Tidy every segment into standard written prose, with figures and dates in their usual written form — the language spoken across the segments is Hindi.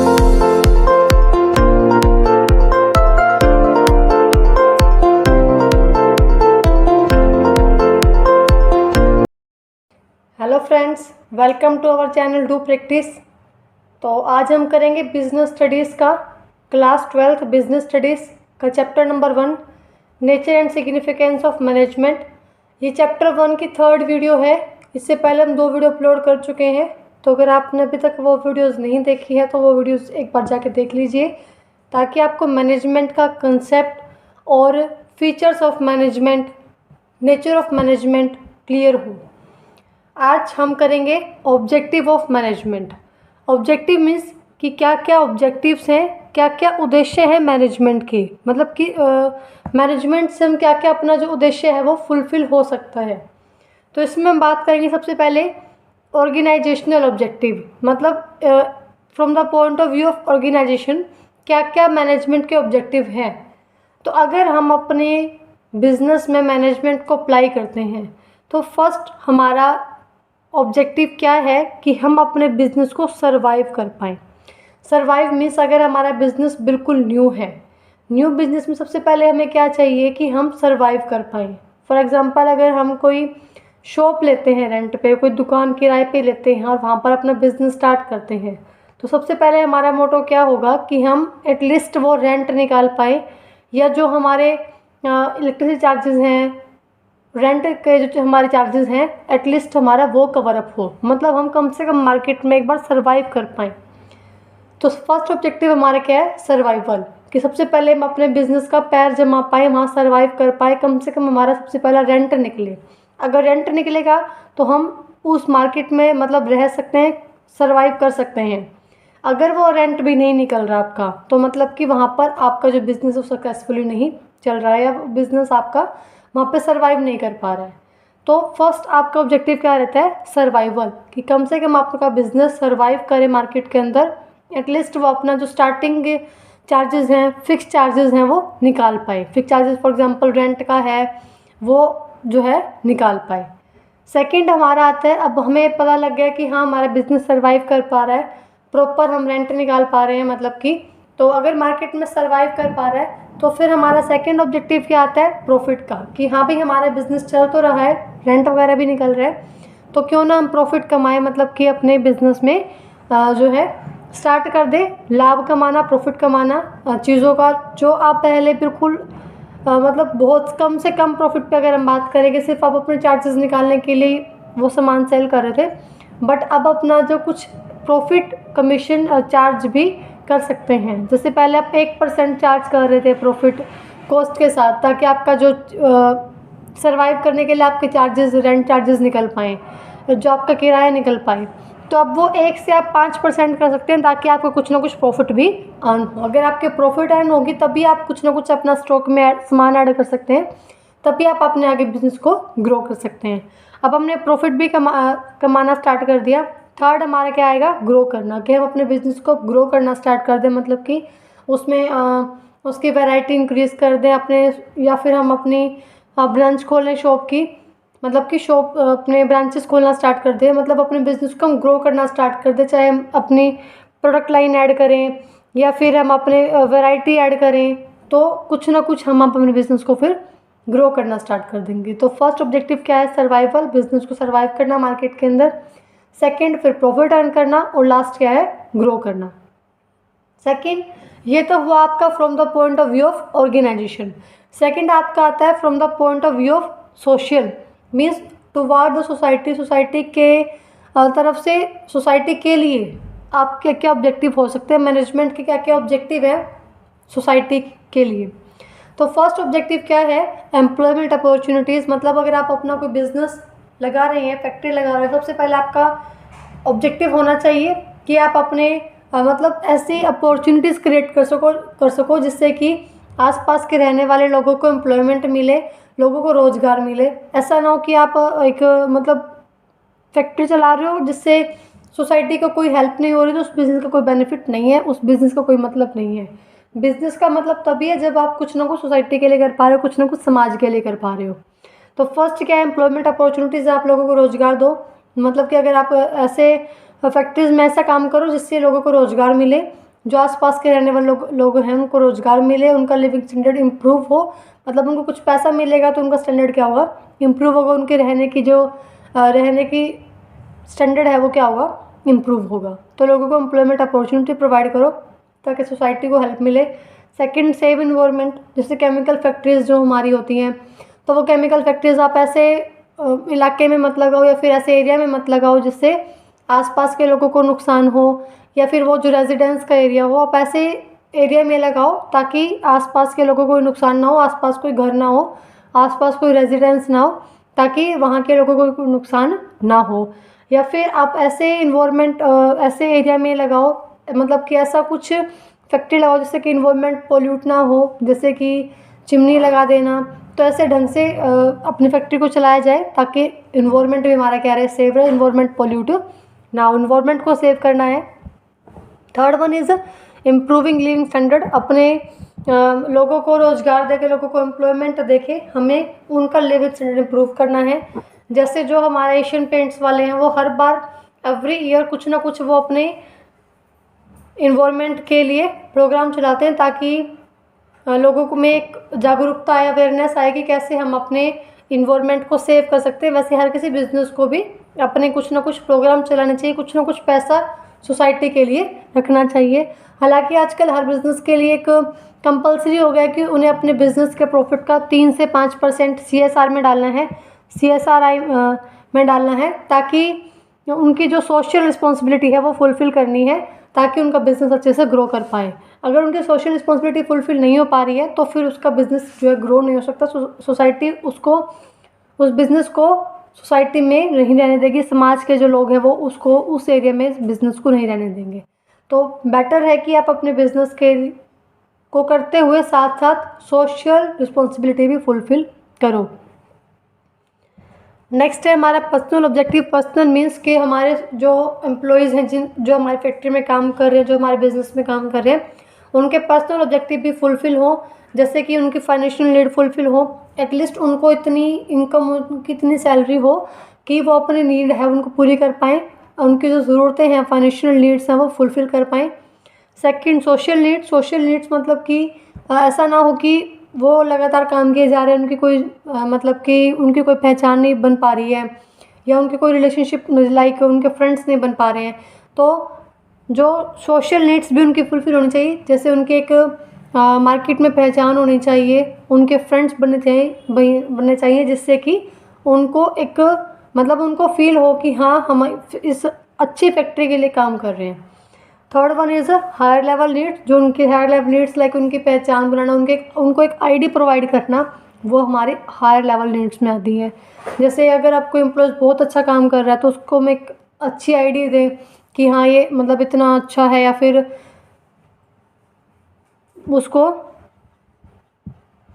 Hello friends, welcome to our channel do practice. तो आज हम करेंगे बिजनेस स्टडीज़ का क्लास 12th बिजनेस स्टडीज़ का chapter number 1 nature and significance of management. ये चैप्टर 1 की 3rd वीडियो है। इससे पहले हम 2 वीडियो अपलोड कर चुके हैं, तो अगर आपने अभी तक वो वीडियोज़ नहीं देखी है तो वो वीडियोज़ एक बार जाके देख लीजिए, ताकि आपको मैनेजमेंट का कंसेप्ट और features of management, nature of management clear हो। आज हम करेंगे objective of management. Objective means कि क्या क्या ऑब्जेक्टिव्स हैं, क्या क्या उद्देश्य हैं मैनेजमेंट के, मतलब कि मैनेजमेंट से हम क्या क्या अपना जो उद्देश्य है वो फुलफ़िल हो सकता है। तो इसमें हम बात करेंगे सबसे पहले ऑर्गेनाइजेशनल ऑब्जेक्टिव, मतलब from the point of view of organisation क्या क्या मैनेजमेंट के ऑब्जेक्टिव हैं। तो अगर हम अपने बिजनेस में मैनेजमेंट को अप्लाई करते हैं तो फर्स्ट हमारा ऑब्जेक्टिव क्या है कि हम अपने बिज़नेस को सरवाइव कर पाएँ। सरवाइव मीन्स अगर हमारा बिज़नेस बिल्कुल न्यू है, न्यू बिज़नेस में सबसे पहले हमें क्या चाहिए कि हम सरवाइव कर पाएँ। फॉर एग्ज़ाम्पल, अगर हम कोई शॉप लेते हैं रेंट पे, कोई दुकान किराए पे लेते हैं और वहाँ पर अपना बिज़नेस स्टार्ट करते हैं, तो सबसे पहले हमारा मोटो क्या होगा कि हम एटलीस्ट वो रेंट निकाल पाएँ, या जो हमारे इलेक्ट्रिसिटी चार्जेस हैं, रेंट के जो हमारे चार्जेस हैं, एटलीस्ट हमारा वो कवर अप हो, मतलब हम कम से कम मार्केट में एक बार सरवाइव कर पाएँ। तो फर्स्ट ऑब्जेक्टिव हमारा क्या है, सर्वाइवल, कि सबसे पहले हम अपने बिजनेस का पैर जमा पाए, वहाँ सरवाइव कर पाए, कम से कम हमारा सबसे पहला रेंट निकले। अगर रेंट निकलेगा तो हम उस मार्केट में मतलब रह सकते हैं, सरवाइव कर सकते हैं। अगर वो रेंट भी नहीं निकल रहा आपका, तो मतलब कि वहाँ पर आपका जो बिज़नेस है सक्सेसफुली नहीं चल रहा है, या बिज़नेस आपका वहाँ पे सरवाइव नहीं कर पा रहा है। तो फर्स्ट आपका ऑब्जेक्टिव क्या रहता है, सर्वाइवल, कि कम से कम आपका बिज़नेस सरवाइव करे मार्केट के अंदर, एटलीस्ट वो अपना जो स्टार्टिंग के चार्जेस हैं, फिक्स चार्जेस हैं, वो निकाल पाए। Fix charges for example rent का है, वो जो है निकाल पाए। सेकंड हमारा आता है, अब हमें पता लग गया कि हाँ हमारा बिज़नेस सरवाइव कर पा रहा है, प्रॉपर हम रेंट निकाल पा रहे हैं, मतलब कि तो अगर मार्केट में सरवाइव कर पा रहा है तो फिर हमारा सेकंड ऑब्जेक्टिव क्या आता है, प्रॉफिट का, कि हाँ भाई हमारा बिज़नेस चल तो रहा है, रेंट वगैरह भी निकल रहा है, तो क्यों ना हम प्रॉफिट कमाएं, मतलब कि अपने बिज़नेस में जो है स्टार्ट कर दे लाभ कमाना, प्रॉफिट कमाना चीज़ों का, जो आप पहले बिल्कुल मतलब बहुत कम से कम प्रॉफिट पे अगर हम बात करेंगे, सिर्फ आप अपने चार्जेस निकालने के लिए वो सामान सेल कर रहे थे, बट अब अपना जो कुछ प्रॉफिट कमीशन चार्ज भी कर सकते हैं। जैसे पहले आप 1% चार्ज कर रहे थे प्रॉफिट कॉस्ट के साथ, ताकि आपका जो सरवाइव करने के लिए आपके चार्जेस, रेंट चार्जेस निकल पाएँ, जो आपका किराया निकल पाए, तो अब वो 1 से आप 5% कर सकते हैं, ताकि आपको कुछ ना कुछ प्रॉफिट भी अर्न हो। अगर आपके प्रॉफिट अर्न होगी तभी आप कुछ ना कुछ अपना स्टॉक में सामान ऐड कर सकते हैं, तभी आप अपने आगे बिजनेस को ग्रो कर सकते हैं। अब हमने प्रॉफिट भी कमाना स्टार्ट कर दिया। थर्ड हमारा क्या आएगा, ग्रो करना, कि हम अपने बिजनेस को ग्रो करना स्टार्ट कर दें, मतलब कि उसमें उसकी वैरायटी इंक्रीज़ कर दें अपने, या फिर हम अपनी ब्रांच खोलें शॉप की, मतलब कि शॉप अपने ब्रांचेस खोलना स्टार्ट कर दें, मतलब अपने बिज़नेस को हम ग्रो करना स्टार्ट कर दें, चाहे हम अपनी प्रोडक्ट लाइन ऐड करें या फिर हम अपने वैरायटी ऐड करें, तो कुछ ना कुछ हम अपने बिज़नेस को फिर ग्रो करना स्टार्ट कर देंगे। तो फर्स्ट ऑब्जेक्टिव क्या है, सर्वाइवल, बिज़नेस को सर्वाइव करना मार्केट के अंदर। सेकेंड फिर प्रॉफिट अर्न करना, और लास्ट क्या है, ग्रो करना। सेकेंड ये तो हुआ आपका from the point of view of organisation. Second आपका आता है from the point of view of social, means toward the society, society के तरफ से, सोसाइटी के लिए आपके क्या ऑब्जेक्टिव हो सकते हैं, मैनेजमेंट के क्या क्या ऑब्जेक्टिव है सोसाइटी के लिए। तो फर्स्ट ऑब्जेक्टिव क्या है, एम्प्लॉयमेंट अपॉर्चुनिटीज़, मतलब अगर आप अपना कोई बिजनेस लगा रहे हैं, फैक्ट्री लगा रहे हैं, सबसे पहले आपका ऑब्जेक्टिव होना चाहिए कि आप अपने मतलब ऐसी अपॉर्चुनिटीज़ क्रिएट कर सको जिससे कि आसपास के रहने वाले लोगों को एम्प्लॉयमेंट मिले, लोगों को रोज़गार मिले। ऐसा ना हो कि आप एक मतलब फैक्ट्री चला रहे हो जिससे सोसाइटी को कोई हेल्प नहीं हो रही, तो उस बिज़नेस का कोई बेनिफिट नहीं है, उस बिज़नेस का कोई मतलब नहीं है। बिज़नेस का मतलब तभी है जब आप कुछ ना कुछ सोसाइटी के लिए कर पा रहे हो, कुछ ना कुछ समाज के लिए कर पा रहे हो। तो फर्स्ट क्या है, एम्प्लॉयमेंट अपॉर्चुनिटीज़, आप लोगों को रोज़गार दो, मतलब कि अगर आप ऐसे फैक्ट्रीज़ में ऐसा काम करो जिससे लोगों को रोज़गार मिले, जो आसपास के रहने वाले लोग हैं उनको रोज़गार मिले, उनका लिविंग स्टैंडर्ड इम्प्रूव हो, मतलब उनको कुछ पैसा मिलेगा तो उनका स्टैंडर्ड क्या होगा, इम्प्रूव होगा, उनके रहने की स्टैंडर्ड है वो क्या होगा, इम्प्रूव होगा। तो लोगों को एम्प्लॉयमेंट अपॉर्चुनिटी प्रोवाइड करो ताकि सोसाइटी को हेल्प मिले। सेकंड, सेव इन्वायरमेंट, जैसे केमिकल फैक्ट्रीज जो हमारी होती हैं, तो वो केमिकल फैक्ट्रीज आप ऐसे इलाके में मत लगाओ या फिर ऐसे एरिया में मत लगाओ जिससे आसपास के लोगों को नुकसान हो, या फिर वो जो रेजिडेंस का एरिया हो आप ऐसे एरिया में लगाओ ताकि आसपास के लोगों को कोई नुकसान ना हो, आसपास कोई घर ना हो, आसपास कोई रेजिडेंस ना हो, ताकि वहाँ के लोगों को कोई नुकसान ना हो। या फिर आप ऐसे इन्वायरमेंट ऐसे एरिया में लगाओ, मतलब कि ऐसा कुछ फैक्ट्री लगाओ जिससे कि इन्वायरमेंट पोल्यूट ना हो, जैसे कि चिमनी लगा देना। तो ऐसे ढंग से अपनी फैक्ट्री को चलाया जाए ताकि इन्वायरमेंट भी हमारा क्या रहे, सेव रहे, इन्वायरमेंट पोल्यूट ना हो, इन्वायरमेंट को सेव करना है। Third one is improving living standard, अपने लोगों को रोज़गार देके, लोगों को एम्प्लॉयमेंट देके हमें उनका लिविंग स्टैंडर्ड इम्प्रूव करना है। जैसे जो हमारे एशियन पेंट्स वाले हैं वो हर बार एवरी ईयर कुछ ना कुछ वो अपने इन्वायरमेंट के लिए प्रोग्राम चलाते हैं ताकि लोगों को में एक जागरूकता आए, अवेयरनेस आए कि कैसे हम अपने इन्वायरमेंट को सेव कर सकते हैं। वैसे हर किसी बिजनेस को भी अपने कुछ ना कुछ प्रोग्राम चलाने चाहिए, कुछ ना कुछ पैसा सोसाइटी के लिए रखना चाहिए। हालांकि आजकल हर बिज़नेस के लिए एक कंपलसरी हो गया है कि उन्हें अपने बिज़नेस के प्रॉफिट का 3 से 5% CSR में डालना है, CSRI में डालना है, ताकि उनकी जो सोशल रिस्पॉन्सिबिलिटी है वो फुलफ़िल करनी है ताकि उनका बिज़नेस अच्छे से ग्रो कर पाए। अगर उनकी सोशल रिस्पॉन्सिबिलिटी फुलफ़िल नहीं हो पा रही है तो फिर उसका बिज़नेस जो है ग्रो नहीं हो सकता। सोसाइटी उसको, उस बिज़नेस को सोसाइटी में नहीं रहने देगी, समाज के जो लोग हैं वो उसको उस एरिया में बिज़नेस को नहीं रहने देंगे। तो बेटर है कि आप अपने बिज़नेस को करते हुए साथ साथ सोशल रिस्पॉन्सिबिलिटी भी फुलफ़िल करो। नेक्स्ट है हमारा पर्सनल ऑब्जेक्टिव। पर्सनल मीन्स कि हमारे जो एम्प्लॉयज़ हैं, जो हमारी फैक्ट्री में काम कर रहे हैं, जो हमारे बिज़नेस में काम कर रहे हैं, उनके पर्सनल ऑब्जेक्टिव भी फुलफ़िल हो, जैसे कि उनकी फाइनेंशियल नीड फुलफ़िल हो, एटलीस्ट उनको इतनी इनकम, उनकी इतनी सैलरी हो कि वो अपनी नीड है उनको पूरी कर पाएँ, उनकी जो ज़रूरतें हैं, फाइनेंशियल नीड्स हैं, वो फुलफ़िल कर पाएँ। Second, social needs. Social needs मतलब कि ऐसा ना हो कि वो लगातार काम किए जा रहे हैं, उनकी कोई मतलब कि उनकी कोई पहचान नहीं बन पा रही है, या उनकी कोई रिलेशनशिप लाइक उनके फ्रेंड्स नहीं बन पा रहे हैं, तो जो सोशल नीड्स भी उनकी फुलफ़िल होनी चाहिए। जैसे उनकी एक मार्केट में पहचान होनी चाहिए, उनके फ्रेंड्स बनने चाहिए जिससे कि उनको एक मतलब उनको फील हो कि हाँ हम इस अच्छी फैक्ट्री के लिए काम कर रहे हैं। Third one is higher level needs. जो उनके हायर लेवल नीड्स लाइक उनकी पहचान बनाना, उनको एक आईडी प्रोवाइड करना, वो हमारे हायर लेवल नीड्स में आती है। जैसे अगर आपको एम्प्लॉय बहुत अच्छा काम कर रहा है तो उसको हम एक अच्छी आईडी दें कि हाँ ये मतलब इतना अच्छा है, या फिर उसको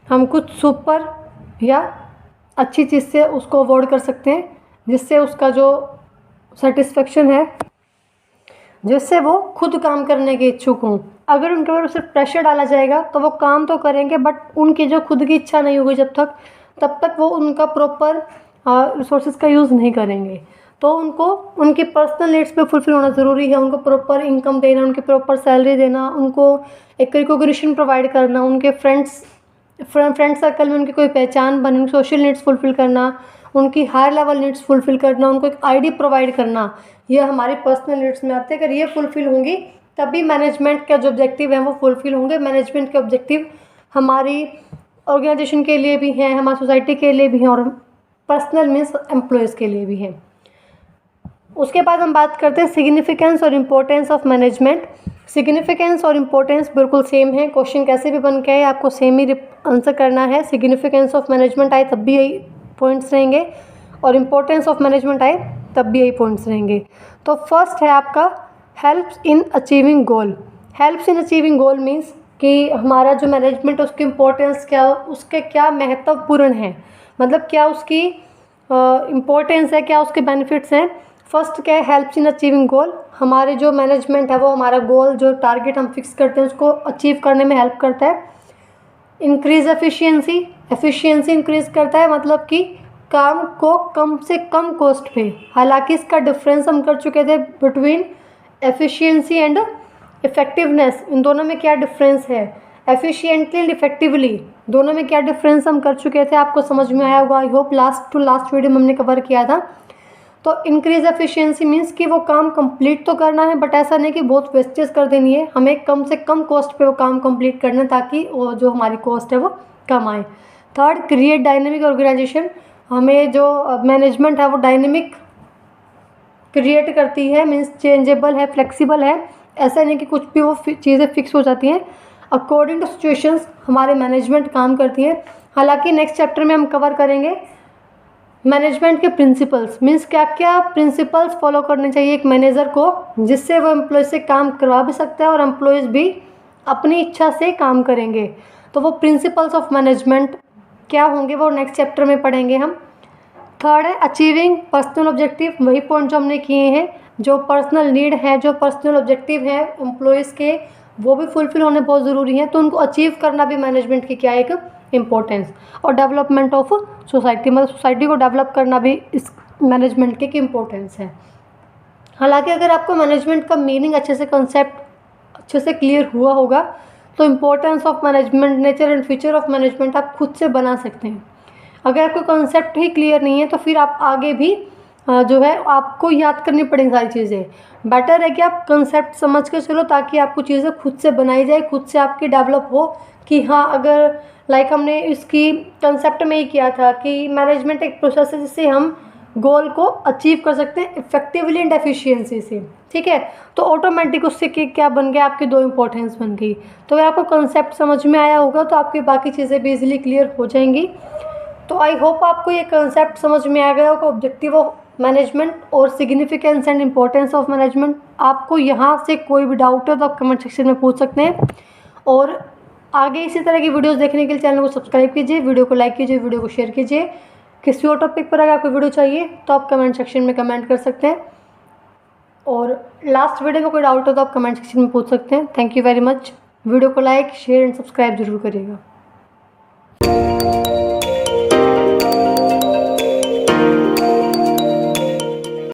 हम कुछ सुपर या अच्छी चीज़ से उसको अवॉर्ड कर सकते हैं जिससे उसका जो सेटिस्फेक्शन है, जिससे वो खुद काम करने के इच्छुक हों। अगर उनके ऊपर सिर्फ प्रेशर डाला जाएगा तो वो काम तो करेंगे बट उनकी जो खुद की इच्छा नहीं होगी तब तक वो उनका प्रॉपर रिसोर्सेज का यूज़ नहीं करेंगे। तो उनको उनकी पर्सनल नीड्स पे फुलफिल होना ज़रूरी है, उनको प्रॉपर इनकम देना, उनकी प्रॉपर सैलरी देना, उनको एक रिकॉग्निशन प्रोवाइड करना, उनके फ्रेंड सर्कल में उनकी कोई पहचान बने, उनकी सोशल नीड्स फुलफ़िल करना, उनकी हायर लेवल नीड्स फुलफ़िल करना, उनको एक आईडी प्रोवाइड करना, ये हमारी पर्सनल नीड्स में आते हैं। अगर ये फुलफ़िल होंगी तभी मैनेजमेंट के जो ऑब्जेक्टिव हैं वो फुलफ़िल होंगे। मैनेजमेंट के ऑब्जेक्टिव हमारी ऑर्गेनाइजेशन के लिए भी हैं, हमारी सोसाइटी के लिए भी हैं, और पर्सनल मीन्स एम्प्लॉयज़ के लिए भी हैं। उसके बाद हम बात करते हैं सिग्निफिकेंस और इम्पोर्टेंस ऑफ मैनेजमेंट। सिग्निफिकेंस और इम्पोर्टेंस बिल्कुल सेम है, क्वेश्चन कैसे भी बन के आए आपको सेम ही आंसर करना है। सिग्निफिकेंस ऑफ मैनेजमेंट आए तब भी यही पॉइंट्स रहेंगे, और इम्पोर्टेंस ऑफ मैनेजमेंट आए तब भी यही पॉइंट्स रहेंगे। तो फर्स्ट है आपका helps in achieving goal. Helps in achieving goal means कि हमारा जो मैनेजमेंट है उसकी इम्पोर्टेंस क्या, उसके क्या महत्वपूर्ण है, मतलब क्या उसकी इम्पोर्टेंस है, क्या उसके बेनिफिट्स हैं। फर्स्ट क्या है, हेल्प्स इन अचीविंग गोल। हमारे जो मैनेजमेंट है वो हमारा गोल, जो टारगेट हम फिक्स करते हैं उसको अचीव करने में हेल्प करता है। इंक्रीज एफिशिएंसी, एफिशिएंसी इंक्रीज करता है, मतलब कि काम को कम से कम कॉस्ट पे, हालांकि इसका डिफरेंस हम कर चुके थे बिटवीन एफिशिएंसी एंड इफ़ेक्टिवनेस, इन दोनों में क्या डिफरेंस है, एफिशिएंटली एंड इफेक्टिवली, दोनों में क्या डिफरेंस हम कर चुके थे, आपको समझ में आया होगा। I hope last to last video में हमने कवर किया था। तो इंक्रीज एफिशिएंसी मीन्स कि वो काम कंप्लीट तो करना है, बट ऐसा नहीं कि बहुत वेस्टेज कर देनी है, हमें कम से कम कॉस्ट पे वो काम कंप्लीट करना है ताकि वो जो हमारी कॉस्ट है वो कम आए। थर्ड, क्रिएट डायनेमिक ऑर्गेनाइजेशन, हमें जो मैनेजमेंट है वो डायनेमिक क्रिएट करती है, मीन्स चेंजेबल है, फ्लेक्सिबल है, ऐसा नहीं कि कुछ भी वो चीज़ें फिक्स हो जाती हैं। अकॉर्डिंग टू सिचुएशंस हमारे मैनेजमेंट काम करती है। हालांकि नेक्स्ट चैप्टर में हम कवर करेंगे मैनेजमेंट के प्रिंसिपल्स, मीन्स क्या क्या प्रिंसिपल्स फॉलो करने चाहिए एक मैनेजर को, जिससे वो एम्प्लॉय से काम करवा भी सकता है और एम्प्लॉयज़ भी अपनी इच्छा से काम करेंगे। तो वो प्रिंसिपल्स ऑफ मैनेजमेंट क्या होंगे वो नेक्स्ट चैप्टर में पढ़ेंगे हम। थर्ड है अचीविंग पर्सनल ऑब्जेक्टिव, वही पॉइंट जो हमने किए हैं, जो पर्सनल नीड है, जो पर्सनल ऑब्जेक्टिव है एम्प्लॉयज़ के, वो भी फुलफिल होने बहुत ज़रूरी है। तो उनको अचीव करना भी मैनेजमेंट की क्या एक इम्पोर्टेंस। और डेवलपमेंट ऑफ सोसाइटी, मतलब सोसाइटी को डेवलप करना भी इस मैनेजमेंट की एक इम्पोर्टेंस है। हालांकि अगर आपको मैनेजमेंट का मीनिंग अच्छे से, कंसेप्ट अच्छे से क्लियर हुआ होगा तो importance of management, nature and feature of management आप खुद से बना सकते हैं। अगर आपको कंसेप्ट ही क्लियर नहीं है तो फिर आप आगे भी जो है आपको याद करनी पड़ेंगी सारी चीज़ें। बेटर है कि आप कंसेप्ट समझ के चलो ताकि आपको चीज़ें खुद से बनाई जाए, खुद से आपकी डेवलप हो कि हाँ, अगर लाइक हमने इसकी कंसेप्ट में ही किया था कि मैनेजमेंट एक प्रोसेस है जिससे हम गोल को अचीव कर सकते हैं इफेक्टिवली एंड एफिशिएंसी से, ठीक है। तो ऑटोमेटिक उससे क्या बन गया, आपकी दो इंपॉर्टेंस बन गई। तो अगर आपको कंसेप्ट समझ में आया होगा तो आपकी बाकी चीज़ें भी इजीली क्लियर हो जाएंगी। तो आई होप आपको ये कंसेप्ट समझ में आ गया होगा, ऑब्जेक्टिव ऑफ मैनेजमेंट और significance and importance of management. आपको यहाँ से कोई भी डाउट है तो आप कमेंट सेक्शन में पूछ सकते हैं। और आगे इसी तरह की वीडियोस देखने के लिए चैनल को सब्सक्राइब कीजिए, वीडियो को लाइक कीजिए, वीडियो को शेयर कीजिए। किसी और टॉपिक पर अगर आपको वीडियो चाहिए तो आप कमेंट सेक्शन में कमेंट कर सकते हैं। और लास्ट वीडियो में कोई डाउट हो तो आप कमेंट सेक्शन में पूछ सकते हैं। Thank you very much. Video को लाइक, शेयर एंड सब्सक्राइब जरूर करिएगा।